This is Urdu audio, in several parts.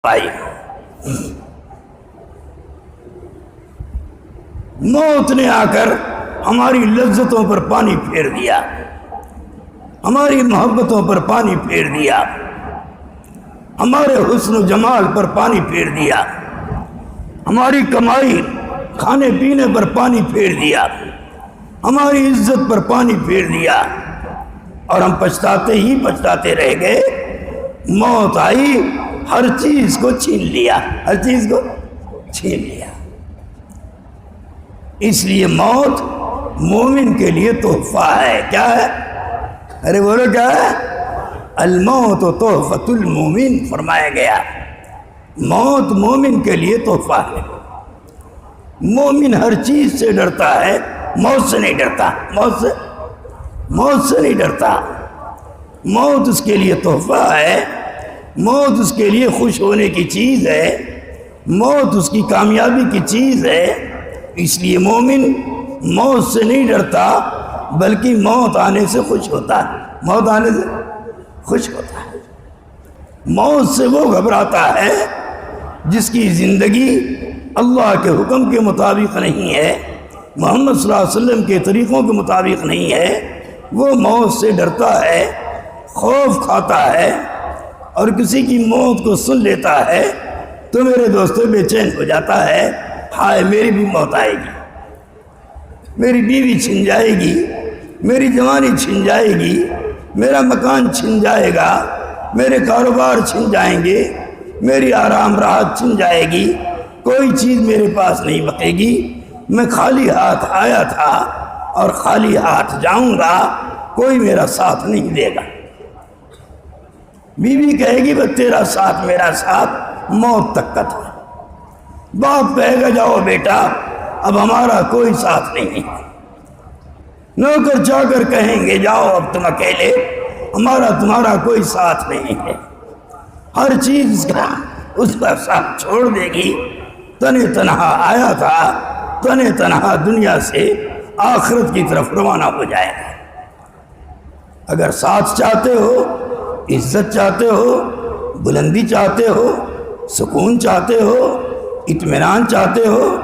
آئی موت نے آ کر ہماری لذتوں پر پانی پھیر دیا، ہماری محبتوں پر پانی پھیر دیا، ہمارے حسن و جمال پر پانی پھیر دیا، ہماری کمائی کھانے پینے پر پانی پھیر دیا، ہماری عزت پر پانی پھیر دیا، اور ہم پچھتاتے ہی پچھتاتے رہ گئے۔ موت آئی، ہر چیز کو چھین لیا، ہر چیز کو چھین لیا۔ اس لیے موت مومن کے لیے تحفہ ہے۔ کیا ہے؟ ارے بولو کیا ہے؟ الموت تحفۃ المومن فرمایا گیا۔ موت مومن کے لیے تحفہ ہے۔ مومن ہر چیز سے ڈرتا ہے، موت سے نہیں ڈرتا، موت سے نہیں ڈرتا۔ موت اس کے لیے تحفہ ہے، موت اس کے لیے خوش ہونے کی چیز ہے، موت اس کی کامیابی کی چیز ہے۔ اس لیے مومن موت سے نہیں ڈرتا بلکہ موت آنے سے خوش ہوتا ہے، موت آنے سے خوش ہوتا ہے۔ موت سے وہ گھبراتا ہے جس کی زندگی اللہ کے حکم کے مطابق نہیں ہے، محمد صلی اللہ علیہ وسلم کے طریقوں کے مطابق نہیں ہے، وہ موت سے ڈرتا ہے، خوف کھاتا ہے، اور کسی کی موت کو سن لیتا ہے تو میرے دوستوں بے چین ہو جاتا ہے۔ ہائے میری بھی موت آئے گی، میری بیوی چھن جائے گی، میری جوانی چھن جائے گی، میرا مکان چھن جائے گا، میرے کاروبار چھن جائیں گے، میری آرام راحت چھن جائے گی، کوئی چیز میرے پاس نہیں بقے گی، میں خالی ہاتھ آیا تھا اور خالی ہاتھ جاؤں گا، کوئی میرا ساتھ نہیں دے گا۔ بیوی کہے گی بس تیرا ساتھ میرا ساتھ موت تک کا تھا۔ باپ کہے گا جاؤ بیٹا اب ہمارا کوئی ساتھ نہیں ہے۔ نوکر چاکر کہیں گے جاؤ اب تم اکیلے، ہمارا تمہارا کوئی ساتھ نہیں ہے۔ ہر چیز کا اس کا ساتھ چھوڑ دے گی۔ تن تنہا آیا تھا، تن تنہا دنیا سے آخرت کی طرف روانہ ہو جائے گا۔ اگر ساتھ چاہتے ہو، عزت چاہتے ہو، بلندی چاہتے ہو، سکون چاہتے ہو، اطمینان چاہتے ہو،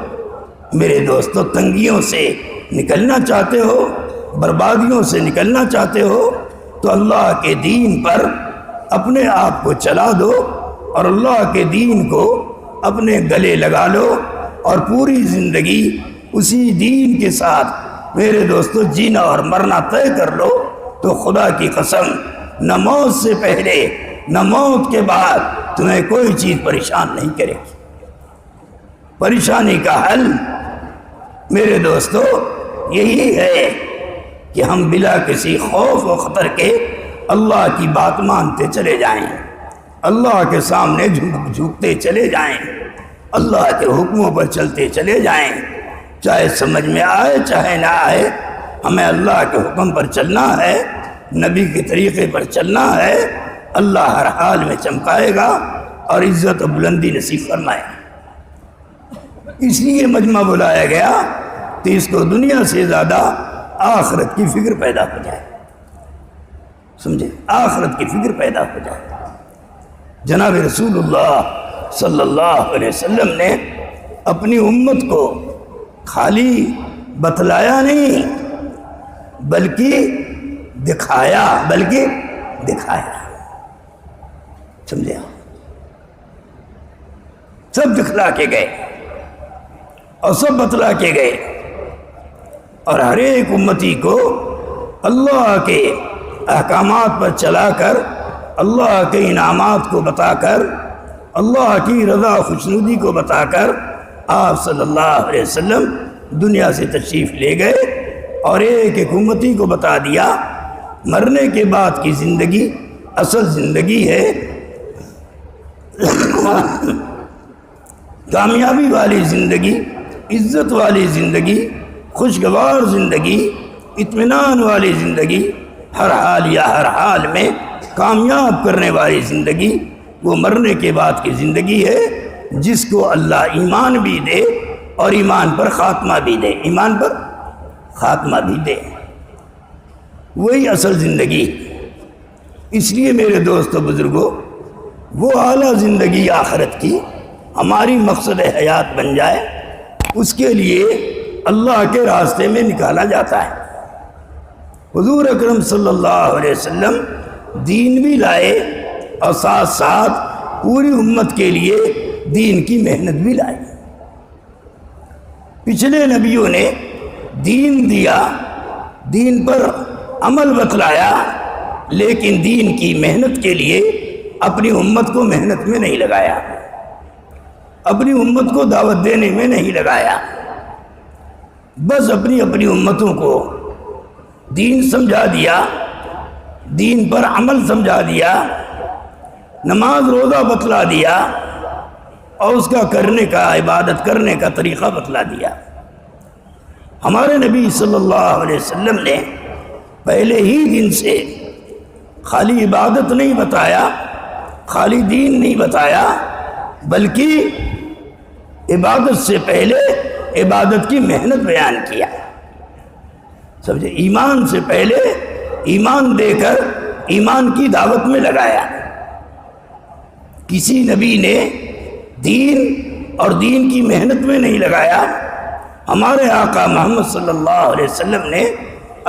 میرے دوستو تنگیوں سے نکلنا چاہتے ہو، بربادیوں سے نکلنا چاہتے ہو، تو اللہ کے دین پر اپنے آپ کو چلا دو اور اللہ کے دین کو اپنے گلے لگا لو اور پوری زندگی اسی دین کے ساتھ میرے دوستو جینا اور مرنا طے کر لو، تو خدا کی قسم نہ موت سے پہلے نہ موت کے بعد تمہیں کوئی چیز پریشان نہیں کرے گی۔ پریشانی کا حل میرے دوستو یہی ہے کہ ہم بلا کسی خوف و خطر کے اللہ کی بات مانتے چلے جائیں، اللہ کے سامنے جھکتے چلے جائیں، اللہ کے حکموں پر چلتے چلے جائیں، چاہے سمجھ میں آئے چاہے نہ آئے، ہمیں اللہ کے حکم پر چلنا ہے، نبی کے طریقے پر چلنا ہے۔ اللہ ہر حال میں چمکائے گا اور عزت و بلندی نصیب فرمائے گا۔ اس لیے مجمع بلایا گیا کہ اس کو دنیا سے زیادہ آخرت کی فکر پیدا ہو جائے، سمجھے، آخرت کی فکر پیدا ہو جائے۔ جناب رسول اللہ صلی اللہ علیہ وسلم نے اپنی امت کو خالی بتلایا نہیں بلکہ دکھایا، سمجھے، سب دکھلا کے گئے اور سب بتلا کے گئے، اور ہر ایک امتی کو اللہ کے احکامات پر چلا کر، اللہ کے انعامات کو بتا کر، اللہ کی رضا خوشنودی کو بتا کر آپ صلی اللہ علیہ وسلم دنیا سے تشریف لے گئے، اور ایک ایک امتی کو بتا دیا مرنے کے بعد کی زندگی اصل زندگی ہے، کامیابی والی زندگی، عزت والی زندگی، خوشگوار زندگی، اطمینان والی زندگی، ہر حال یا ہر حال میں کامیاب کرنے والی زندگی وہ مرنے کے بعد کی زندگی ہے، جس کو اللہ ایمان بھی دے اور ایمان پر خاتمہ بھی دے، ایمان پر خاتمہ بھی دے، وہی اصل زندگی۔ اس لیے میرے دوستو بزرگوں، وہ اعلیٰ زندگی آخرت کی ہماری مقصد حیات بن جائے، اس کے لیے اللہ کے راستے میں نکالا جاتا ہے۔ حضور اکرم صلی اللہ علیہ وسلم دین بھی لائے اور ساتھ ساتھ پوری امت کے لیے دین کی محنت بھی لائی۔ پچھلے نبیوں نے دین دیا، دین پر عمل بتلایا، لیکن دین کی محنت کے لیے اپنی امت کو محنت میں نہیں لگایا، اپنی امت کو دعوت دینے میں نہیں لگایا، بس اپنی اپنی امتوں کو دین سمجھا دیا، دین پر عمل سمجھا دیا، نماز روزہ بتلا دیا اور اس کا کرنے کا، عبادت کرنے کا طریقہ بتلا دیا۔ ہمارے نبی صلی اللہ علیہ وسلم نے پہلے ہی دن سے خالی عبادت نہیں بتایا، خالی دین نہیں بتایا، بلکہ عبادت سے پہلے عبادت کی محنت بیان کیا۔ سمجھے، ایمان سے پہلے ایمان دے کر ایمان کی دعوت میں لگایا۔ کسی نبی نے دین اور دین کی محنت میں نہیں لگایا۔ ہمارے آقا محمد صلی اللہ علیہ وسلم نے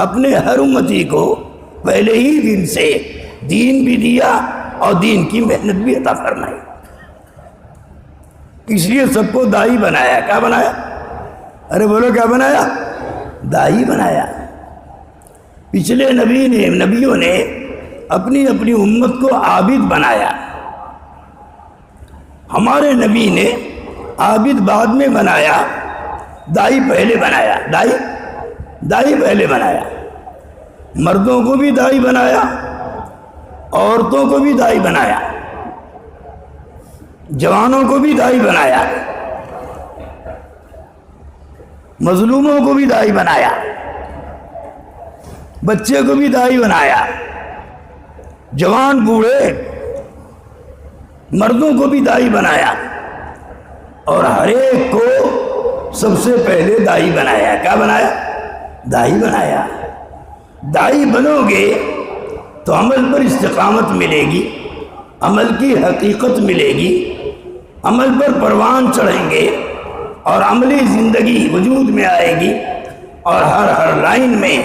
اپنے ہر امتی کو پہلے ہی دن سے دین بھی دیا اور دین کی محنت بھی عطا فرمائی۔ اس لیے سب کو داعی بنایا۔ کیا بنایا؟ ارے بولو، کیا بنایا؟ داعی بنایا۔ پچھلے نبیوں نے اپنی اپنی امت کو عابد بنایا۔ ہمارے نبی نے عابد بعد میں بنایا، داعی پہلے بنایا۔ داعی پہلے بنایا۔ مردوں کو بھی داعی بنایا، عورتوں کو بھی داعی بنایا، جوانوں کو بھی داعی بنایا، مظلوموں کو بھی داعی بنایا، بچے کو بھی داعی بنایا، جوان بوڑھے مردوں کو بھی داعی بنایا، اور ہر ایک کو سب سے پہلے داعی بنایا۔ کیا بنایا؟ داعی بنایا۔ داعی بنو گے تو عمل پر استقامت ملے گی، عمل کی حقیقت ملے گی، عمل پر پروان چڑھیں گے اور عملی زندگی وجود میں آئے گی، اور ہر لائن میں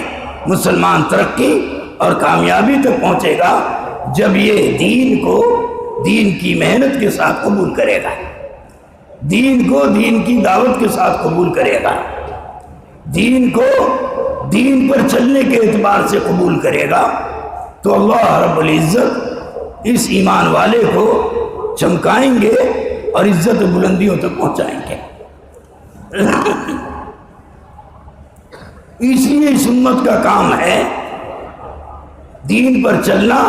مسلمان ترقی اور کامیابی تک پہنچے گا جب یہ دین کو دین کی محنت کے ساتھ قبول کرے گا، دین کو دین کی دعوت کے ساتھ قبول کرے گا، دین کو دین پر چلنے کے اعتبار سے قبول کرے گا، تو اللہ رب العزت اس ایمان والے کو چمکائیں گے اور عزت و بلندیوں تک پہنچائیں گے۔ اس لیے اس امت کا کام ہے دین پر چلنا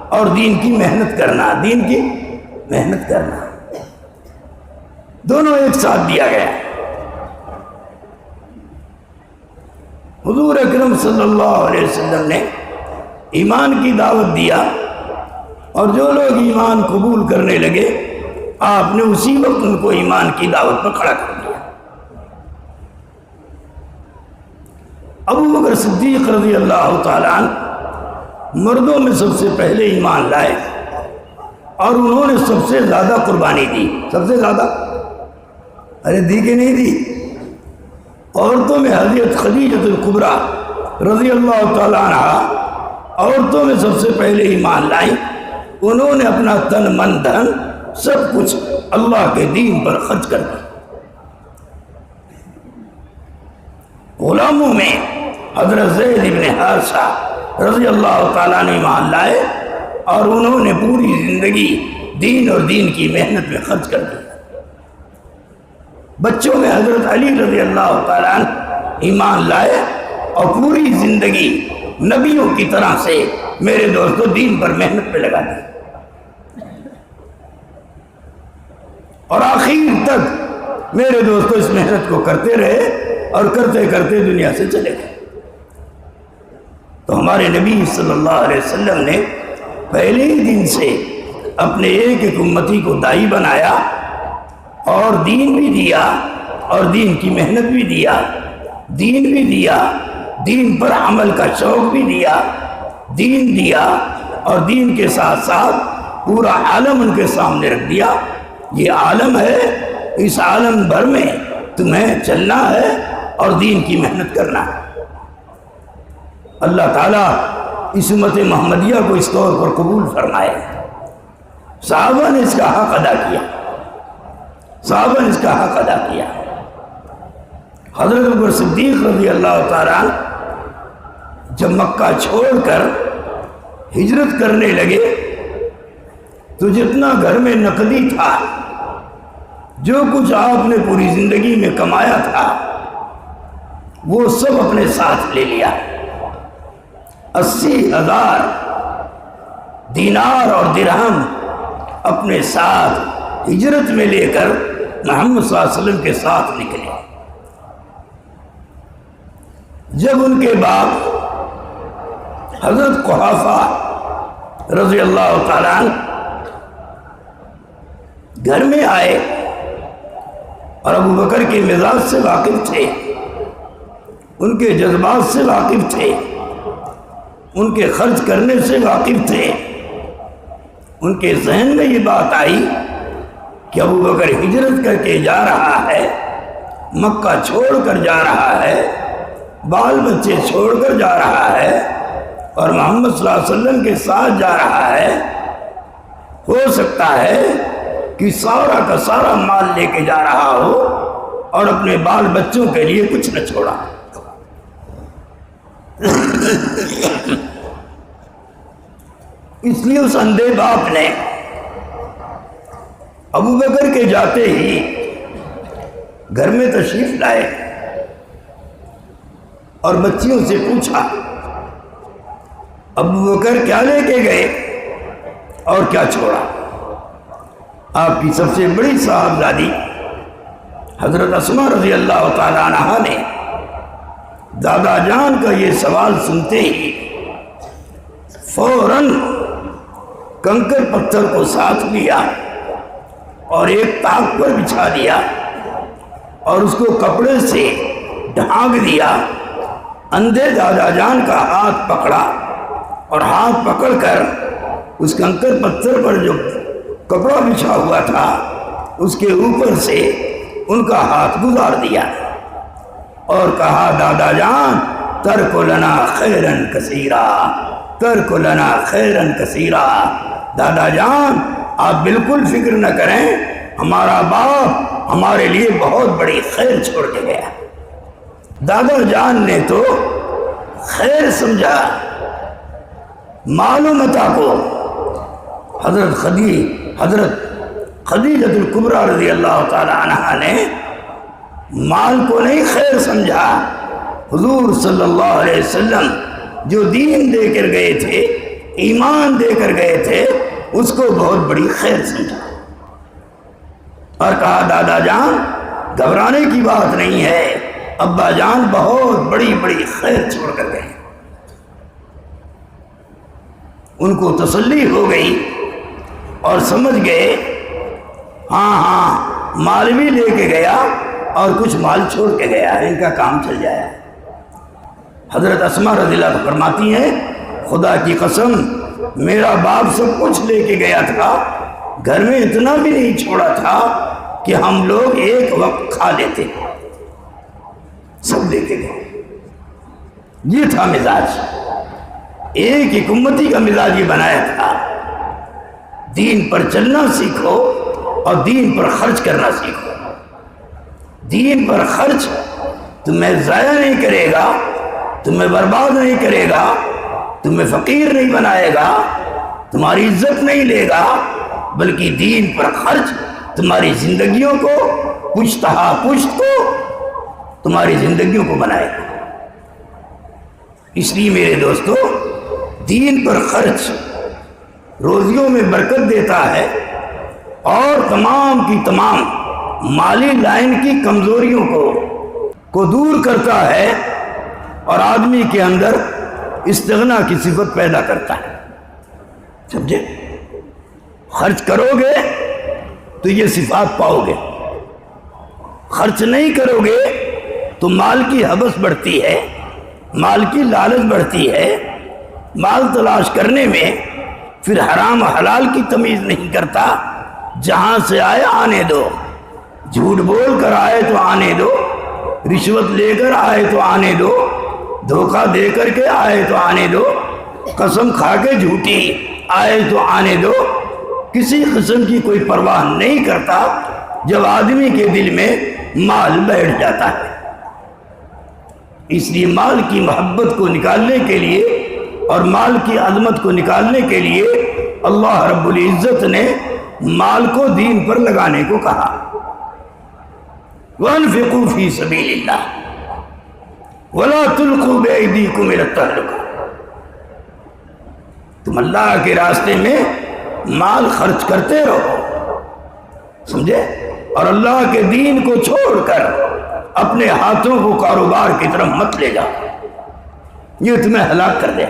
اور دین کی محنت کرنا، دین کی محنت کرنا، دونوں ایک ساتھ دیا گیا۔ حضور اکرم صلی اللہ علیہ وسلم نے ایمان کی دعوت دیا، اور جو لوگ ایمان قبول کرنے لگے آپ نے اسی وقت ان کو ایمان کی دعوت پر کھڑا کر دیا۔ ابو بکر صدیق رضی اللہ تعالیٰ عنہ مردوں میں سب سے پہلے ایمان لائے، اور انہوں نے سب سے زیادہ قربانی دی۔ سب سے زیادہ، ارے دی کہ نہیں دی؟ عورتوں میں حضرت خدیجہ الکبریٰ رضی اللہ تعالیٰ عنہ عورتوں میں سب سے پہلے ایمان لائیں۔ انہوں نے اپنا تن من دھن سب کچھ اللہ کے دین پر خرچ کر دیا۔ غلاموں میں حضرت زید بن حارثہ رضی اللہ تعالیٰ نے ایمان لائے، اور انہوں نے پوری زندگی دین اور دین کی محنت میں خرچ کر دی۔ بچوں میں حضرت علی رضی اللہ تعالیٰ عنہ ایمان لائے، اور پوری زندگی نبیوں کی طرح سے میرے دوستو دین پر محنت پہ لگا دی، اور آخر تک میرے دوستو اس محنت کو کرتے رہے اور کرتے کرتے دنیا سے چلے گئے۔ تو ہمارے نبی صلی اللہ علیہ وسلم نے پہلے ہی دن سے اپنے ایک ایک امتی کو داعی بنایا، اور دین بھی دیا اور دین کی محنت بھی دیا، دین بھی دیا، دین پر عمل کا شوق بھی دیا، دین دیا اور دین کے ساتھ ساتھ پورا عالم ان کے سامنے رکھ دیا، یہ عالم ہے، اس عالم بھر میں تمہیں چلنا ہے اور دین کی محنت کرنا ہے۔ اللہ تعالیٰ اس امت محمدیہ کو اس طور پر قبول فرمائے۔ صحابہ نے اس کا حق ادا کیا، صحابہ نے اس کا حق ادا کیا۔ حضرت ابوبکر صدیق رضی اللہ تعالیٰ جب مکہ چھوڑ کر ہجرت کرنے لگے تو جتنا گھر میں نقدی تھا، جو کچھ آپ نے پوری زندگی میں کمایا تھا، وہ سب اپنے ساتھ لے لیا۔ 80,000 دینار اور درہم اپنے ساتھ ہجرت میں لے کر محمد صلی اللہ علیہ وسلم کے ساتھ نکلے۔ جب ان کے باپ حضرت قحافہ رضی اللہ تعالیٰ گھر میں آئے اور ابوبکر کے مزاج سے واقف تھے، ان کے جذبات سے واقف تھے، ان کے خرچ کرنے سے واقف تھے، ان کے ذہن میں یہ بات آئی کہ ابوبکر ہجرت کر کے جا رہا ہے، مکہ چھوڑ کر جا رہا ہے، بال بچے چھوڑ کر جا رہا ہے اور محمد صلی اللہ علیہ وسلم کے ساتھ جا رہا ہے۔ ہو سکتا ہے کہ سارا کا سارا مال لے کے جا رہا ہو اور اپنے بال بچوں کے لیے کچھ نہ چھوڑا۔ اس لیے اس اندھے باپ نے ابوبکر کے جاتے ہی گھر میں تشریف لائے اور بچیوں سے پوچھا، ابوبکر کیا لے کے گئے اور کیا چھوڑا؟ آپ کی سب سے بڑی صاحبزادی حضرت اسماء رضی اللہ تعالیٰ عنہا نے دادا جان کا یہ سوال سنتے ہی فوراً کنکر پتھر کو ساتھ لیا اور ایک طاق پر بچھا دیا اور اس کو کپڑے سے ڈھانک دیا۔ اندھے دادا جان کا ہاتھ پکڑا اور ہاتھ پکڑ کر اس کنکر پتھر پر جو کپڑا بچھا ہوا تھا اس کے اوپر سے ان کا ہاتھ گزار دیا اور کہا، دادا جان ترک لنا خیرن کثیرا، ترک لنا خیرن کثیرا۔ دادا جان آپ بالکل فکر نہ کریں، ہمارا باپ ہمارے لیے بہت بڑی خیر چھوڑ کے گیا۔ دادا جان نے تو خیر سمجھا، مال و متاع کو حضرت خدیجۃ الکبریٰ رضی اللہ تعالی عنہا نے مال کو نہیں خیر سمجھا، حضور صلی اللہ علیہ وسلم جو دین دے کر گئے تھے، ایمان دے کر گئے تھے، اس کو بہت بڑی خیر سمجھا اور کہا، دادا جان گھبرانے کی بات نہیں ہے، ابا جان بہت بڑی بڑی خیر چھوڑ کر گئے۔ ان کو تسلی ہو گئی اور سمجھ گئے، ہاں مال بھی لے کے گیا اور کچھ مال چھوڑ کے گیا ہے، ان کا کام چل جائے۔ حضرت اسماء رضی اللہ عنہا فرماتی ہیں، خدا کی قسم میرا باپ سب کچھ لے کے گیا تھا، گھر میں اتنا بھی نہیں چھوڑا تھا کہ ہم لوگ ایک وقت کھا لیتے، سب لے کے گئے۔ یہ تھا مزاج، ایک امتی کا مزاج یہ بنایا تھا۔ دین پر چلنا سیکھو اور دین پر خرچ کرنا سیکھو۔ دین پر خرچ تمہیں ضائع نہیں کرے گا، تمہیں برباد نہیں کرے گا، تمہیں فقیر نہیں بنائے گا، تمہاری عزت نہیں لے گا، بلکہ دین پر خرچ تمہاری زندگیوں کو پشتہا پشت کو تمہاری زندگیوں کو بنائے گا۔ اس لیے میرے دوستو، دین پر خرچ روزیوں میں برکت دیتا ہے اور تمام کی تمام مالی لائن کی کمزوریوں کو دور کرتا ہے اور آدمی کے اندر استغنا کی صفت پیدا کرتا ہے۔ سمجھے؟ خرچ کرو گے تو یہ صفات پاؤ گے، خرچ نہیں کرو گے تو مال کی حوث بڑھتی ہے، مال کی لالچ بڑھتی ہے، مال تلاش کرنے میں پھر حرام حلال کی تمیز نہیں کرتا، جہاں سے آئے آنے دو، جھوٹ بول کر آئے تو آنے دو، رشوت لے کر آئے تو آنے دو، دھوکہ دے کر کے آئے تو آنے دو، قسم کھا کے جھوٹی آئے تو آنے دو، کسی قسم کی کوئی پرواہ نہیں کرتا جب آدمی کے دل میں مال بیٹھ جاتا ہے۔ اس لیے مال کی محبت کو نکالنے کے لیے اور مال کی عظمت کو نکالنے کے لیے اللہ رب العزت نے مال کو دین پر لگانے کو کہا۔ وَأَنفِقُوا فِي سَبِيلِ اللَّهِ وَلَا تُلْقُوا بِأَيْدِيكُمْ إِلَى التَّهْلُكَةِ۔ تم اللہ کے راستے میں مال خرچ کرتے رہو، سمجھے، اور اللہ کے دین کو چھوڑ کر اپنے ہاتھوں کو کاروبار کی طرف مت لے جاؤ، یہ تمہیں ہلاک کر دے،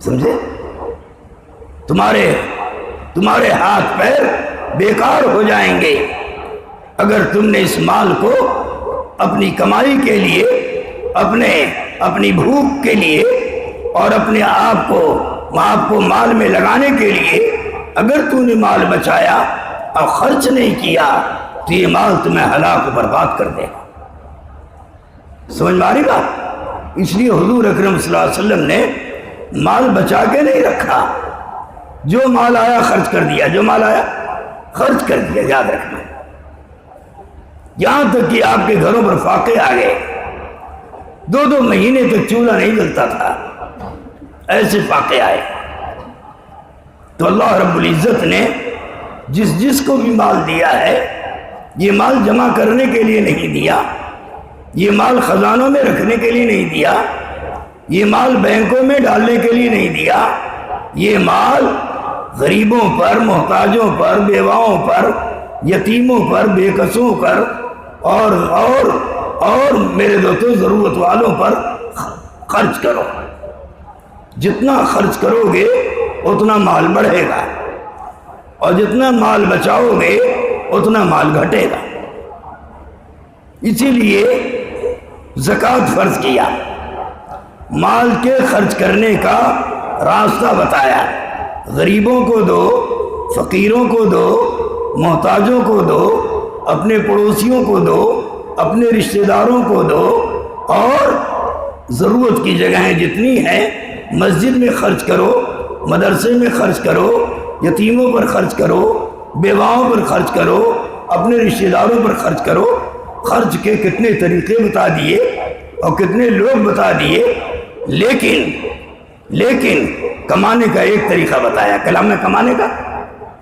سمجھے، تمہارے ہاتھ پیر بیکار ہو جائیں گے اگر تم نے اس مال کو اپنی کمائی کے لیے، اپنی بھوک کے لیے اور اپنے آپ کو مال میں لگانے کے لیے اگر تو نے مال بچایا اور خرچ نہیں کیا تو یہ مال تمہیں ہلاک و برباد کر دے گا۔ سمجھ میں آ رہی بات؟ اس لیے حضور اکرم صلی اللہ علیہ وسلم نے مال بچا کے نہیں رکھا، جو مال آیا خرچ کر دیا، جو مال آیا خرچ کر دیا، یاد رکھنا۔ یہاں تک کہ آپ کے گھروں پر فاقے آ گئے، 2 مہینے تک چولہا نہیں جلتا تھا، ایسے فاقے آئے تو اللہ رب العزت نے جس کو بھی مال دیا ہے، یہ مال جمع کرنے کے لیے نہیں دیا، یہ مال خزانوں میں رکھنے کے لیے نہیں دیا، یہ مال بینکوں میں ڈالنے کے لیے نہیں دیا، یہ مال غریبوں پر، محتاجوں پر، بیواؤں پر، یتیموں پر، بے کسوں پر اور میرے دوستوں ضرورت والوں پر خرچ کرو۔ جتنا خرچ کرو گے اتنا مال بڑھے گا، اور جتنا مال بچاؤ گے اتنا مال گھٹے گا۔ اسی لیے زکوٰۃ فرض کیا، مال کے خرچ کرنے کا راستہ بتایا، غریبوں کو دو، فقیروں کو دو، محتاجوں کو دو، اپنے پڑوسیوں کو دو، اپنے رشتہ داروں کو دو، اور ضرورت کی جگہیں جتنی ہیں مسجد میں خرچ کرو، مدرسے میں خرچ کرو، یتیموں پر خرچ کرو، بیواؤں پر خرچ کرو، اپنے رشتہ داروں پر خرچ کرو۔ خرچ کے کتنے طریقے بتا دیے اور کتنے لوگ بتا دیے، لیکن کمانے کا ایک طریقہ بتایا، کلام میں کمانے کا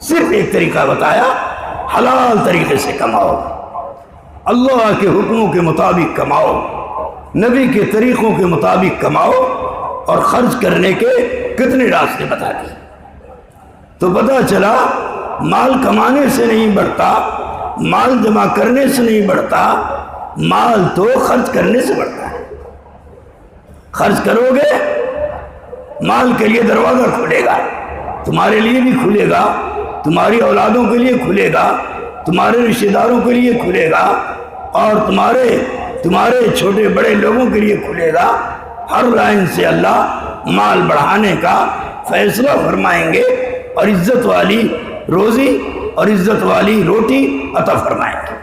صرف ایک طریقہ بتایا، حلال طریقے سے کماؤ، اللہ کے حکموں کے مطابق کماؤ، نبی کے طریقوں کے مطابق کماؤ، اور خرچ کرنے کے کتنے راستے بتا دیے۔ تو پتہ چلا مال کمانے سے نہیں بڑھتا، مال جمع کرنے سے نہیں بڑھتا، مال تو خرچ کرنے سے بڑھتا ہے۔ خرچ کرو گے مال کے لیے دروازہ کھلے گا، تمہارے لیے بھی کھلے گا، تمہاری اولادوں کے لیے کھلے گا، تمہارے رشتہ داروں کے لیے کھلے گا، اور تمہارے چھوٹے بڑے لوگوں کے لیے کھلے گا۔ ہر لائن سے اللہ مال بڑھانے کا فیصلہ فرمائیں گے، اور عزت والی روزی اور عزت والی روٹی عطا فرمائیں گے۔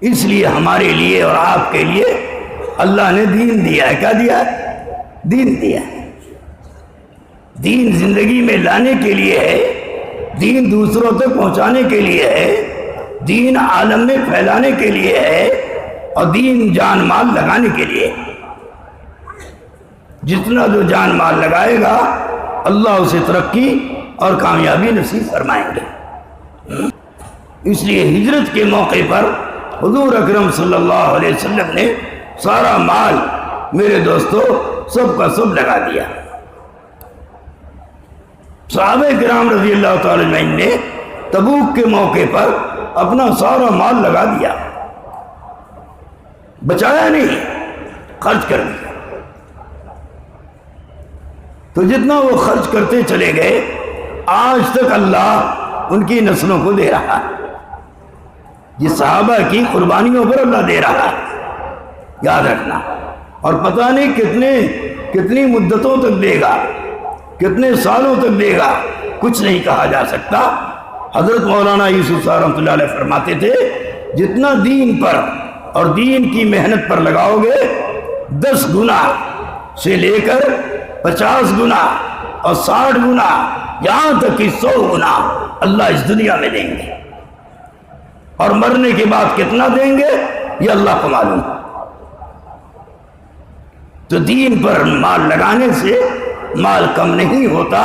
اس لیے ہمارے لیے اور آپ کے لیے اللہ نے دین دیا ہے۔ کیا دیا ہے؟ دین دیا ہے۔ دین زندگی میں لانے کے لیے ہے، دین دوسروں تک پہنچانے کے لیے ہے، دین عالم میں پھیلانے کے لیے ہے، اور دین جان مال لگانے کے لیے۔ جتنا جو جان مال لگائے گا اللہ اسے ترقی اور کامیابی نصیب فرمائیں گے۔ اس لیے ہجرت کے موقع پر حضور اکرم صلی اللہ علیہ وسلم نے سارا مال میرے دوستو سب کا سب لگا دیا۔ صحابہ کرام رضی اللہ تعالی عنہ نے تبوک کے موقع پر اپنا سارا مال لگا دیا، بچایا نہیں، خرچ کر دیا۔ تو جتنا وہ خرچ کرتے چلے گئے آج تک اللہ ان کی نسلوں کو دے رہا ہے۔ یہ صحابہ کی قربانیوں پر اللہ دے رہا ہے، یاد رکھنا۔ اور پتہ نہیں کتنی مدتوں تک دے گا، کتنے سالوں تک دے گا، کچھ نہیں کہا جا سکتا۔ حضرت مولانا یوسف صاحب رحمۃ اللہ علیہ فرماتے تھے جتنا دین پر اور دین کی محنت پر لگاؤ گے 10 گنا سے لے کر 50 گنا اور 60 گنا یہاں تک کہ 100 گنا اللہ اس دنیا میں دیں گے، اور مرنے کے بعد کتنا دیں گے یہ اللہ کو معلوم۔ تو دین پر مال لگانے سے مال کم نہیں ہوتا،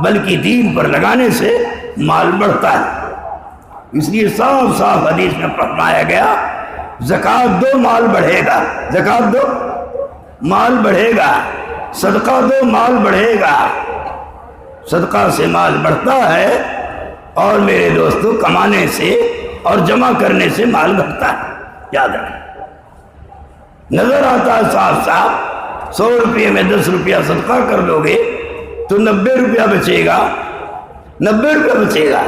بلکہ دین پر لگانے سے مال بڑھتا ہے۔ اس لیے صاف صاف حدیث میں فرمایا گیا زکوٰۃ دو مال بڑھے گا، زکوٰۃ دو مال بڑھے گا، صدقہ دو مال بڑھے گا۔ صدقہ سے مال بڑھتا ہے، اور میرے دوستو کمانے سے اور جمع کرنے سے مال گھٹتا ہے، یاد رکھیں۔ نظر آتا ہے صاف صاف 100 روپے میں 10 روپیہ صدقہ کر دو گے تو 90 روپیہ بچے گا، 90 روپیہ بچے گا،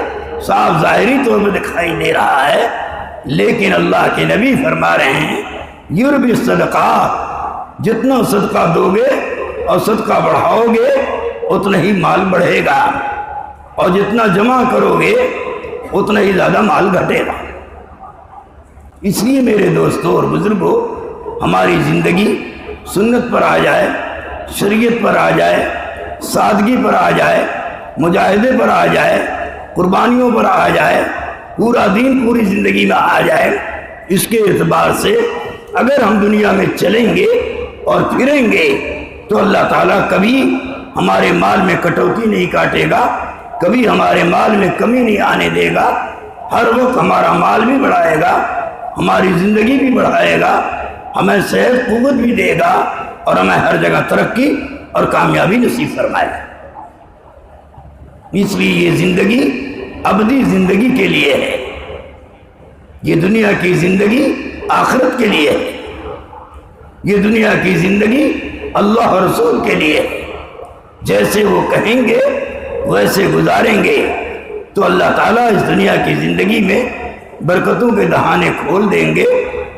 صاف ظاہری طور پہ دکھائی دے رہا ہے۔ لیکن اللہ کے نبی فرما رہے ہیں یربی الصدقات، جتنا صدقہ دو گے اور صدقہ بڑھاؤ گے اتنا ہی مال بڑھے گا، اور جتنا جمع کرو گے اتنا ہی زیادہ مال گھٹے گا۔ اس لیے میرے دوستوں اور بزرگوں ہماری زندگی سنت پر آ جائے، شریعت پر آ جائے، سادگی پر آ جائے، مجاہدے پر آ جائے، قربانیوں پر آ جائے، پورا دین پوری زندگی میں آ جائے۔ اس کے اعتبار سے اگر ہم دنیا میں چلیں گے اور پھریں گے تو اللہ تعالیٰ کبھی ہمارے مال میں کٹوتی نہیں کاٹے گا، کبھی ہمارے مال میں کمی نہیں آنے دے گا، ہر وقت ہمارا مال بھی بڑھائے گا، ہماری زندگی بھی بڑھائے گا، ہمیں صحت قوت بھی دے گا، اور ہمیں ہر جگہ ترقی اور کامیابی نصیب فرمائے گا۔ اس لیے یہ زندگی ابدی زندگی کے لیے ہے، یہ دنیا کی زندگی آخرت کے لیے ہے، یہ دنیا کی زندگی اللہ اور رسول کے لیے ہے۔ جیسے وہ کہیں گے ویسے گزاریں گے تو اللہ تعالیٰ اس دنیا کی زندگی میں برکتوں کے دہانے کھول دیں گے،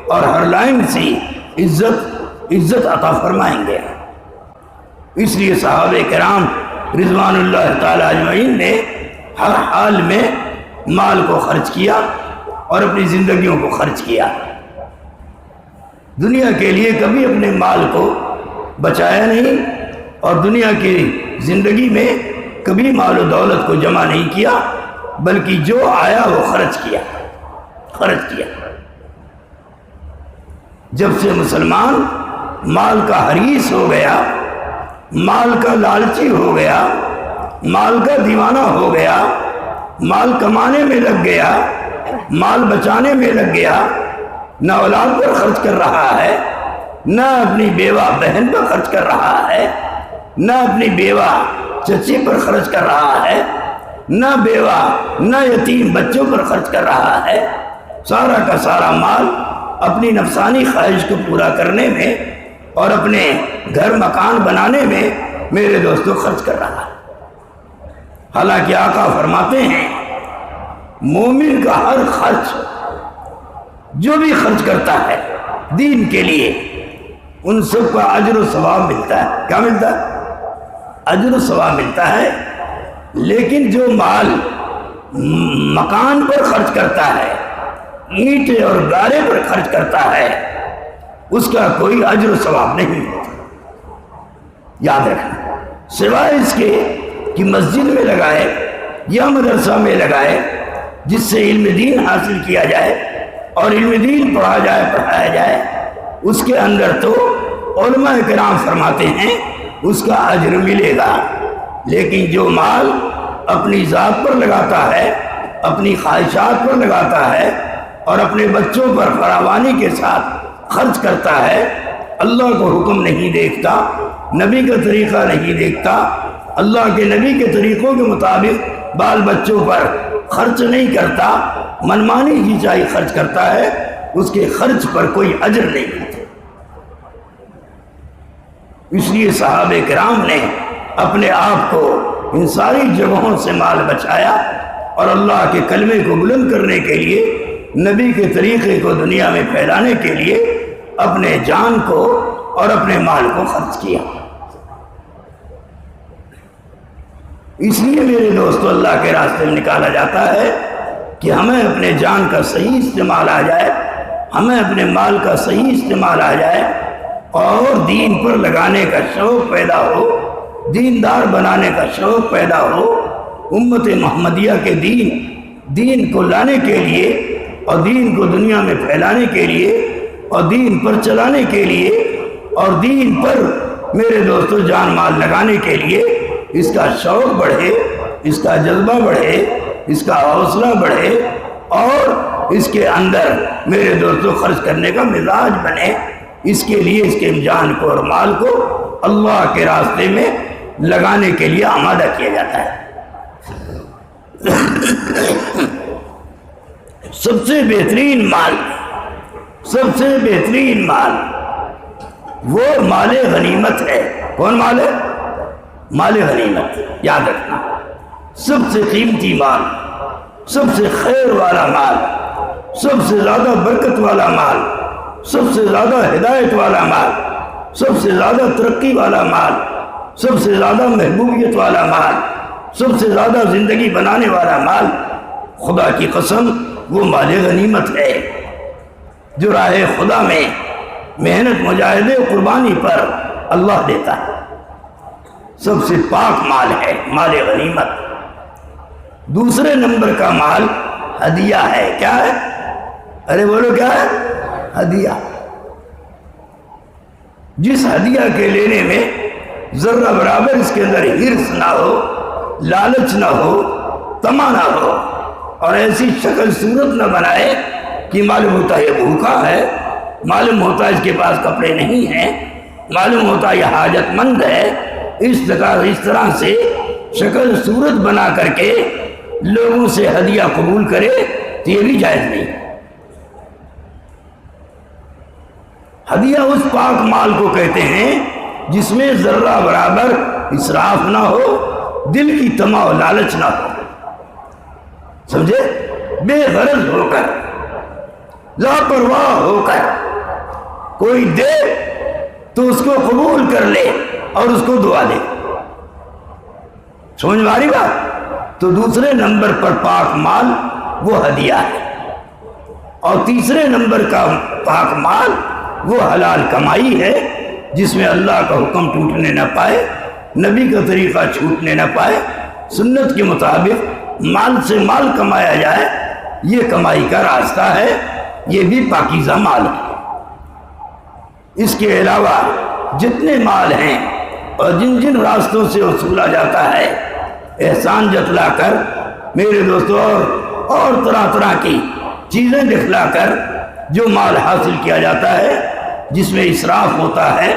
اور ہر لائن سی عزت عطا فرمائیں گے۔ اس لیے صحابہ کرام رضوان اللہ تعالیٰ اجمعین نے ہر حال میں مال کو خرچ کیا اور اپنی زندگیوں کو خرچ کیا، دنیا کے لیے کبھی اپنے مال کو بچایا نہیں، اور دنیا کی زندگی میں کبھی مال و دولت کو جمع نہیں کیا، بلکہ جو آیا وہ خرچ کیا۔ جب سے مسلمان مال کا حریص ہو گیا، مال کا لالچی ہو گیا، مال کا دیوانہ ہو گیا، مال کمانے میں لگ گیا، مال بچانے میں لگ گیا، نہ اولاد پر خرچ کر رہا ہے، نہ اپنی بیوہ بہن پر خرچ کر رہا ہے، نہ اپنی بیوہ چچی پر خرچ کر رہا ہے، نہ بیوہ نہ یتیم بچوں پر خرچ کر رہا ہے، سارا کا سارا مال اپنی نفسانی خواہش کو پورا کرنے میں اور اپنے گھر مکان بنانے میں میرے دوستوں خرچ کر رہا ہے۔ حالانکہ آقا فرماتے ہیں مومن کا ہر خرچ جو بھی خرچ کرتا ہے دین کے لیے ان سب کا اجر و ثواب ملتا ہے۔ کیا ملتا ہے؟ اجر و ثواب ملتا ہے۔ لیکن جو مال مکان پر خرچ کرتا ہے، اینٹیں اور گارے پر خرچ کرتا ہے، اس کا کوئی اجر و ثواب نہیں ہوتا۔ یاد رکھنا، سوائے اس کے کہ مسجد میں لگائے یا مدرسہ میں لگائے جس سے علم دین حاصل کیا جائے اور علم دین پڑھایا جائے، اس کے اندر تو علماء کرام فرماتے ہیں اس کا اجر ملے گا۔ لیکن جو مال اپنی ذات پر لگاتا ہے، اپنی خواہشات پر لگاتا ہے اور اپنے بچوں پر فراوانی کے ساتھ خرچ کرتا ہے، اللہ کو حکم نہیں دیکھتا، نبی کا طریقہ نہیں دیکھتا، اللہ کے نبی کے طریقوں کے مطابق بال بچوں پر خرچ نہیں کرتا، منمانی کی چاہیے خرچ کرتا ہے، اس کے خرچ پر کوئی اجر نہیں ملتا۔ اس لیے صحابہ کرام نے اپنے آپ کو ان ساری جگہوں سے مال بچایا اور اللہ کے کلمے کو بلند کرنے کے لیے، نبی کے طریقے کو دنیا میں پھیلانے کے لیے اپنے جان کو اور اپنے مال کو خرچ کیا۔ اس لیے میرے دوستو اللہ کے راستے میں نکالا جاتا ہے کہ ہمیں اپنے جان کا صحیح استعمال آ جائے، ہمیں اپنے مال کا صحیح استعمال آ جائے اور دین پر لگانے کا شوق پیدا ہو، دیندار بنانے کا شوق پیدا ہو، امت محمدیہ کے دین کو لانے کے لیے اور دین کو دنیا میں پھیلانے کے لیے اور دین پر چلانے کے لیے اور دین پر میرے دوستو جان مال لگانے کے لیے اس کا شوق بڑھے، اس کا جذبہ بڑھے، اس کا حوصلہ بڑھے اور اس کے اندر میرے دوستو خرچ کرنے کا مزاج بنے۔ اس کے لیے اس کے جان کو اور مال کو اللہ کے راستے میں لگانے کے لیے آمادہ کیا جاتا ہے۔ سب سے بہترین مال وہ مال غنیمت ہے۔ کون مال ہے؟ مال غنیمت، یاد رکھنا۔ سب سے قیمتی مال، سب سے خیر والا مال، سب سے زیادہ برکت والا مال، سب سے زیادہ ہدایت والا مال، سب سے زیادہ ترقی والا مال، سب سے زیادہ محبوبیت والا مال، سب سے زیادہ زندگی بنانے والا مال، خدا کی قسم وہ مال غنیمت ہے جو راہ خدا میں محنت مجاہدے قربانی پر اللہ دیتا ہے۔ سب سے پاک مال ہے مال غنیمت۔ دوسرے نمبر کا مال ہدیہ ہے۔ کیا ہے؟ ارے بولو کیا ہے؟ ہدیہ۔ جس ہدیہ کے لینے میں ذرہ برابر اس کے اندر حرص نہ ہو، لالچ نہ ہو، طمع نہ ہو اور ایسی شکل صورت نہ بنائے کہ معلوم ہوتا ہے یہ بھوکا ہے، معلوم ہوتا ہے اس کے پاس کپڑے نہیں ہیں، معلوم ہوتا ہے یہ حاجت مند ہے، اس طرح سے شکل صورت بنا کر کے لوگوں سے ہدیہ قبول کرے تو یہ بھی جائز نہیں۔ ہدیہ اس پاک مال کو کہتے ہیں جس میں ذرہ برابر اسراف نہ ہو، دل کی طمع و لالچ نہ ہو، سمجھے؟ بے غرض ہو کر، لاپرواہ ہو کر کوئی دے تو اس کو قبول کر لے اور اس کو دعا دے۔ سمجھ میں آ رہی بات؟ تو دوسرے نمبر پر پاک مال وہ ہدیہ ہے، اور تیسرے نمبر کا پاک مال وہ حلال کمائی ہے جس میں اللہ کا حکم ٹوٹنے نہ پائے، نبی کا طریقہ چھوٹنے نہ پائے، سنت کے مطابق مال سے مال کمایا جائے، یہ کمائی کا راستہ ہے، یہ بھی پاکیزہ مال ہے۔ اس کے علاوہ جتنے مال ہیں اور جن جن راستوں سے وصولا جاتا ہے احسان جتلا کر میرے دوستو اور طرح طرح کی چیزیں دکھلا کر جو مال حاصل کیا جاتا ہے جس میں اسراف ہوتا ہے،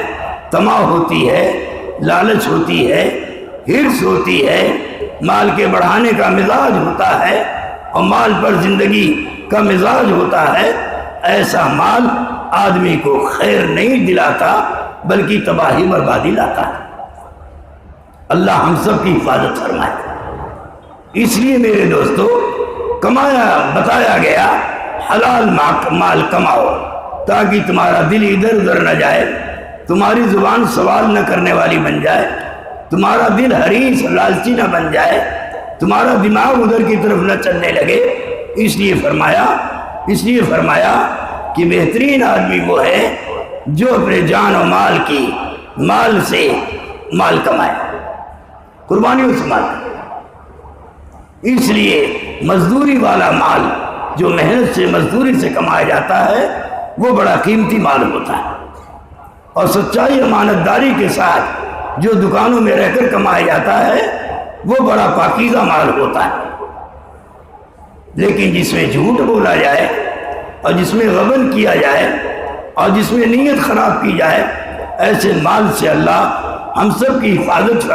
طمع ہوتی ہے، لالچ ہوتی ہے، حرص ہوتی ہے، مال کے بڑھانے کا مزاج ہوتا ہے اور مال پر زندگی کا مزاج ہوتا ہے، ایسا مال آدمی کو خیر نہیں دلاتا بلکہ تباہی بربادی لاتا ہے۔ اللہ ہم سب کی حفاظت فرمائے۔ اس لیے میرے دوستو بتایا گیا حلال مال کماؤ تاکہ تمہارا دل ادھر ادھر نہ جائے، تمہاری زبان سوال نہ کرنے والی بن جائے، تمہارا دل حریص لالچی نہ بن جائے، تمہارا دماغ ادھر کی طرف نہ چلنے لگے۔ اس لیے فرمایا کہ بہترین آدمی وہ ہے جو اپنے جان و مال سے مال کمائے، قربانیوں سے مال کمائے۔ اس لیے مزدوری والا مال جو محنت سے مزدوری سے کمایا جاتا ہے وہ بڑا قیمتی مال ہوتا ہے، اور سچائی امانت داری کے ساتھ جو دکانوں میں رہ کر کمایا جاتا ہے وہ بڑا پاکیزہ مال ہوتا ہے۔ لیکن جس میں جھوٹ بولا جائے اور جس میں غبن کیا جائے اور جس میں نیت خراب کی جائے، ایسے مال سے اللہ ہم سب کی حفاظت